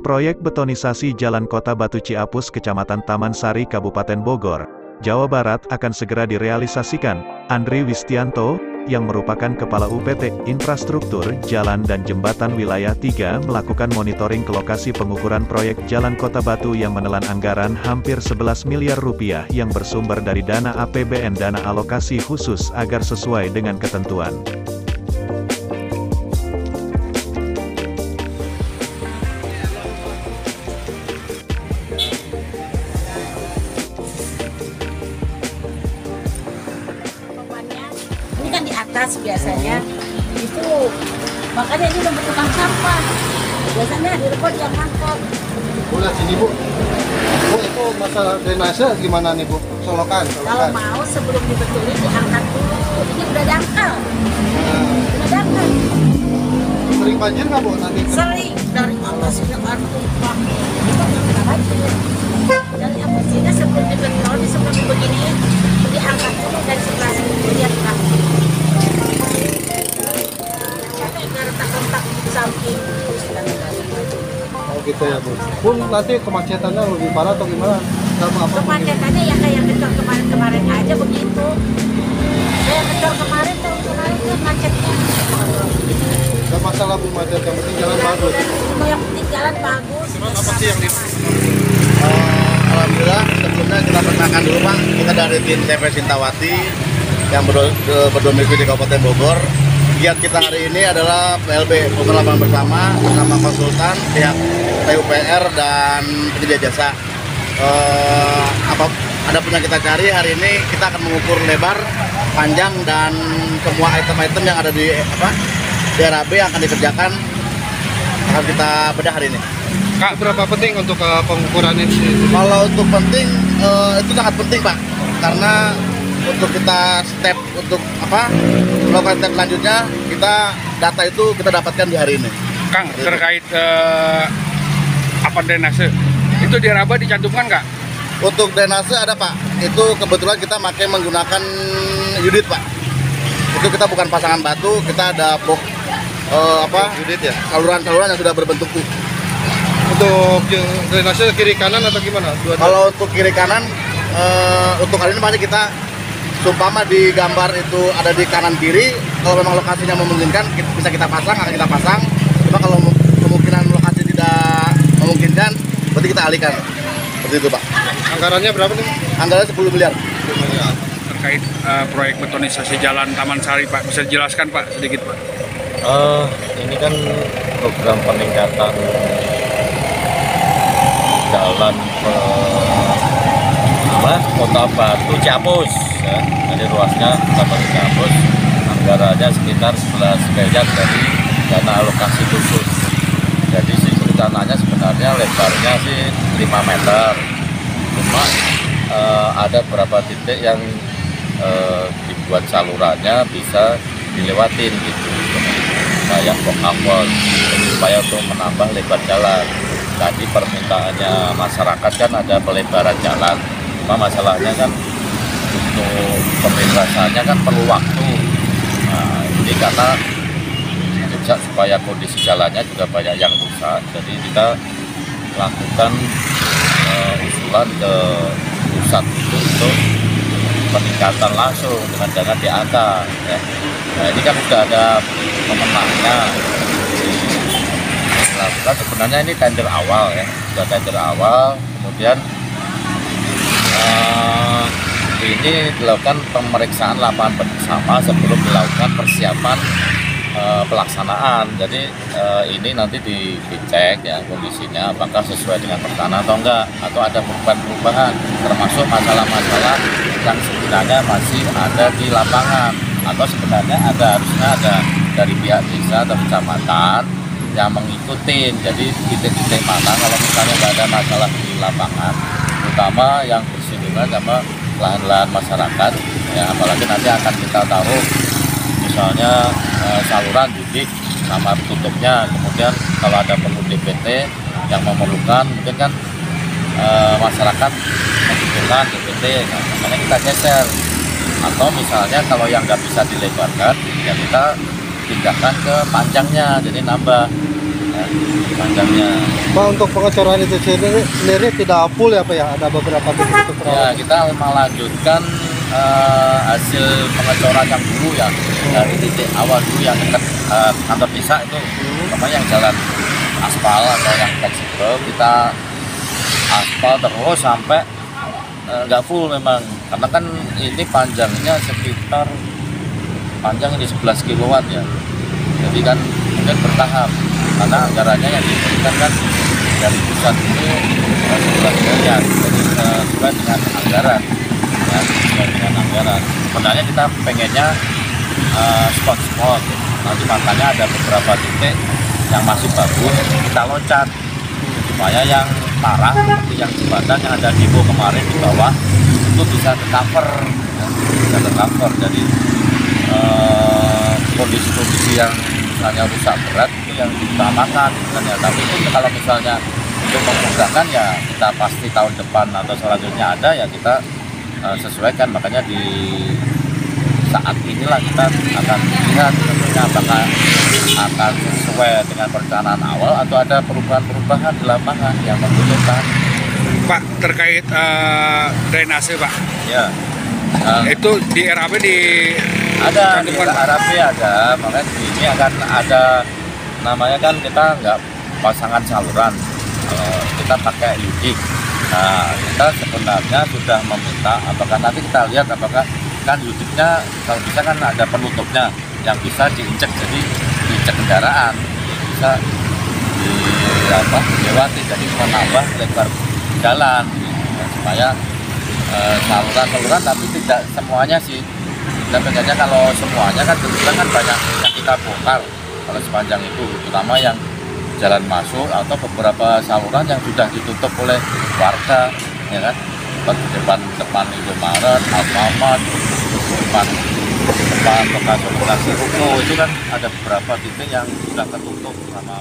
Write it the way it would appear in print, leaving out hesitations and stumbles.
Proyek betonisasi Jalan Kota Batu Ciapus Kecamatan Taman Sari Kabupaten Bogor, Jawa Barat akan segera direalisasikan. Andri Wistianto, yang merupakan Kepala UPT Infrastruktur Jalan dan Jembatan Wilayah 3 melakukan monitoring ke lokasi pengukuran proyek Jalan Kota Batu yang menelan anggaran hampir 11 miliar rupiah yang bersumber dari dana APBN dana alokasi khusus agar sesuai dengan ketentuan. Ini kan di atas biasanya itu, makanya ini udah tukang sampah. Biasanya di repot yang ngangkut. Bu, lihat sini Bu. Bu, itu masalah drainase gimana nih Bu? Solokan. Kalau mau sebelum dibetulin diangkat dulu. Ini udah dangkal. Udah dangkal. Sering banjir nggak Bu nanti? Sering dari atas ini kan tumpah. Itu nggak pernah banjir. Dari atasnya sebelum dibetul, sebelum begini diangkat dulu dari sebelah sini lihat kan. Retak-retak di samping. Oh gitu ya Bu. Bu, nanti kemacetannya lebih parah atau gimana? Sama apa? Kemacetannya ya kayak kecor kemarin aja begitu. Kayak kecor kemarin tuh macetnya. Gak masalah Bu macet, yang penting jalan bagus. Yang penting jalan bagus. Apa sih yang Alhamdulillah, sebelumnya kita perkenalkan dulu Pak. Kita dari tim TV Sintawati yang berdomisili di Kabupaten Bogor. Giat kita hari ini adalah PLB, Program Lapangan Bersama, bersama konsultan, pihak PUPR dan penyedia jasa. Ada pun yang kita cari hari ini, kita akan mengukur lebar, panjang, dan semua item-item yang ada di RAB yang akan dikerjakan akan kita bedah hari ini. Kak, berapa penting untuk pengukuran ini? Kalau untuk penting, itu sangat penting Pak, karena untuk kita step untuk melakukan step selanjutnya, data itu kita dapatkan di hari ini. Kang, terkait drainase, itu di RAB dicantumkan nggak? Untuk drainase ada Pak, itu kebetulan kita menggunakan unit Pak. Itu kita bukan pasangan batu, kita ada box unit ya, saluran-saluran yang sudah berbentuk U. Untuk drainase kiri kanan atau gimana? Kalau untuk kiri kanan, untuk kali ini masih kita seumpama di gambar itu ada di kanan kiri, kalau memang lokasinya memungkinkan bisa kita pasang, akan kita pasang. Cuma kalau kemungkinan lokasi tidak memungkinkan, berarti kita alihkan. Seperti itu Pak. Anggarannya berapa nih? Anggarannya 10 miliar. Terkait proyek betonisasi jalan Taman Sari Pak, bisa dijelaskan Pak sedikit Pak? Ini kan program peningkatan jalan Kota Batu Ciapus ya. Jadi ruasnya Kota Batu Ciapus, anggarannya sekitar 11 miliar dari dana alokasi khusus. Jadi rencananya sebenarnya lebarnya sih 5 meter, cuma ada beberapa titik yang dibuat salurannya bisa dilewatin gitu, kayak box supaya untuk menambah lebar jalan. Tadi permintaannya masyarakat kan ada pelebaran jalan, cuma masalahnya kan untuk pembebasannya kan perlu waktu. Nah, ini karena juga supaya kondisi jalannya juga banyak yang rusak, jadi kita lakukan usulan ke pusat untuk peningkatan langsung dengan dana DAK ya. Nah, ini kan sudah ada pemenangnya. Nah, sebenarnya ini tender awal ya, sudah tender awal, kemudian ini dilakukan pemeriksaan lapangan bersama sebelum dilakukan persiapan pelaksanaan. Jadi ini nanti dicek ya kondisinya apakah sesuai dengan rencana atau enggak, atau ada perubahan-perubahan, termasuk masalah-masalah yang sebenarnya masih ada di lapangan, atau sebenarnya harusnya ada dari pihak desa atau kecamatan yang mengikuti. Jadi titik-titik mana kalau misalnya nggak ada masalah di lapangan, terutama yang bersinggungan sama lahan-lahan masyarakat ya, apalagi nanti akan kita taruh misalnya saluran bidik sama tutupnya, kemudian kalau ada perlu DPT yang memerlukan mungkin kan masyarakat membutuhkan DPT, nah, makanya kita geser. Atau misalnya kalau yang nggak bisa dilebarkan ya kita pindahkan ke panjangnya, jadi nambah panjangnya. Pak, untuk pengecoran itu sendiri tidak full ya Pak ya? Ada beberapa titik untuk Ya, perawatan. kita melanjutkan hasil pengecoran yang dulu ya, dari titik awal dulu yang dekat kantor desa itu, namanya yang jalan aspal atau yang fleksibel, kita aspal terus sampai nggak full memang, karena kan ini panjangnya sekitar panjang ini 11 kiloan ya, jadi kan mungkin bertahap karena anggarannya yang diberikan kan dari pusat itu 11 miliar, jadi sesuai dengan anggaran ya, sesuai dengan anggaran. Sebenarnya kita pengennya spot-spot, nanti makanya ada beberapa titik yang masih bagus kita loncat supaya yang parah seperti yang jembatan yang ada di kemarin di bawah itu bisa tercover ya, bisa tercover. Jadi kondisi-kondisi yang misalnya rusak berat itu yang diutamakan misalnya. Tapi itu kalau misalnya untuk memudahkan ya kita pasti tahun depan atau selanjutnya ada ya kita sesuaikan. Makanya di saat inilah kita akan lihat tentunya apakah akan sesuai dengan perencanaan awal atau ada perubahan-perubahan di lapangan yang membutuhkan. Pak, terkait drainase Pak, Ya, itu di RAP di ada di Candukan, Pak? RAP ada, makanya di sini akan ada namanya kan kita nggak pasangan saluran, kita pakai yudik. Nah, kita sebenarnya sudah meminta apakah nanti kita lihat apakah kan yudiknya kalau bisa kan ada penutupnya yang bisa diinjek, jadi diinjek kendaraan bisa dilewati, jadi menambah lebar jalan gitu, supaya saluran-saluran tapi tidak semuanya sih. Kita pengennya kalau semuanya kan kebetulan kan banyak yang kita bongkar kalau sepanjang itu, terutama yang jalan masuk atau beberapa saluran yang sudah ditutup oleh warga ya kan, depan Indomaret, Alfamart, depan lokasi ruko itu kan ada beberapa titik yang sudah tertutup sama